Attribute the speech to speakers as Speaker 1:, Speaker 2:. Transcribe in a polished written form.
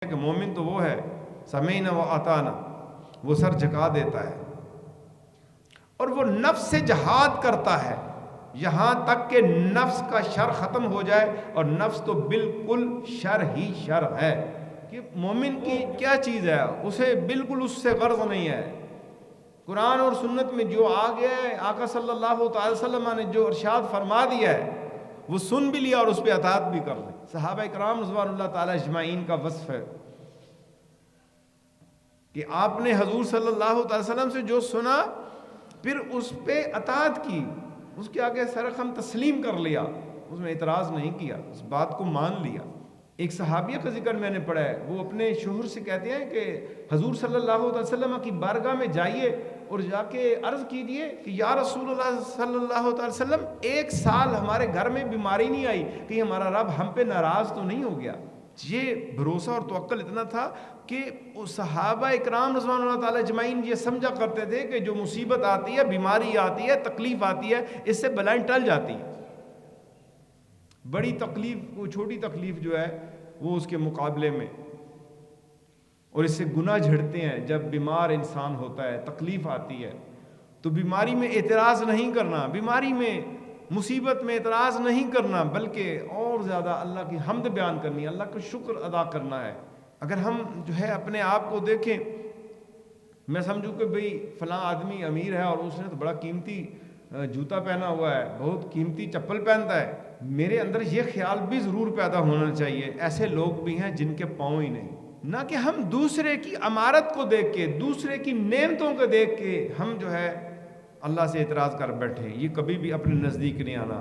Speaker 1: کہ مومن تو وہ ہے سمینا و اطانا، وہ سر جھکا دیتا ہے اور وہ نفس سے جہاد کرتا ہے یہاں تک کہ نفس کا شر ختم ہو جائے، اور نفس تو بالکل شر ہی شر ہے کہ مومن کی کیا چیز ہے، اسے بالکل اس سے غرض نہیں ہے۔ قرآن اور سنت میں جو آ گیا ہے، آقا صلی اللہ تعالی وسلم نے جو ارشاد فرما دیا ہے وہ سن بھی لیا اور اس پہ اطاعت بھی کر لی۔ صحابہ کرام رضوان اللہ تعالی اجمعین کا وصف ہے کہ آپ نے حضور صلی اللہ تعالی وسلم سے جو سنا پھر اس پہ اطاعت کی، اس کے آگے سرخم تسلیم کر لیا، اس میں اعتراض نہیں کیا، اس بات کو مان لیا۔ ایک صحابیہ کا ذکر میں نے پڑھا ہے، وہ اپنے شوہر سے کہتے ہیں کہ حضور صلی اللہ علیہ وسلم کی بارگاہ میں جائیے اور جا کے عرض کیجئے کہ یا رسول اللہ صلی اللہ علیہ وسلم، ایک سال ہمارے گھر میں بیماری نہیں آئی کہ ہمارا رب ہم پہ ناراض تو نہیں ہو گیا۔ یہ بھروسہ اور توکل اتنا تھا کہ صحابہ اکرام رضوان اللہ تعالی اجمعین یہ سمجھا کرتے تھے کہ جو مصیبت آتی ہے، بیماری آتی ہے، تکلیف آتی ہے، اس سے بلائیں ٹل جاتی ہے۔ بڑی تکلیف، وہ چھوٹی تکلیف جو ہے وہ اس کے مقابلے میں، اور اس سے گناہ جھڑتے ہیں۔ جب بیمار انسان ہوتا ہے، تکلیف آتی ہے تو بیماری میں اعتراض نہیں کرنا، بیماری میں مصیبت میں اعتراض نہیں کرنا، بلکہ اور زیادہ اللہ کی حمد بیان کرنی، اللہ کا شکر ادا کرنا ہے۔ اگر ہم جو ہے اپنے آپ کو دیکھیں، میں سمجھوں کہ بھئی فلاں آدمی امیر ہے اور اس نے تو بڑا قیمتی جوتا پہنا ہوا ہے، بہت قیمتی چپل پہنتا ہے، میرے اندر یہ خیال بھی ضرور پیدا ہونا چاہیے ایسے لوگ بھی ہیں جن کے پاؤں ہی نہیں۔ نہ کہ ہم دوسرے کی عمارت کو دیکھ کے، دوسرے کی نعمتوں کو دیکھ کے ہم جو ہے اللہ سے اعتراض کر بیٹھے، یہ کبھی بھی اپنے نزدیک نہیں آنا۔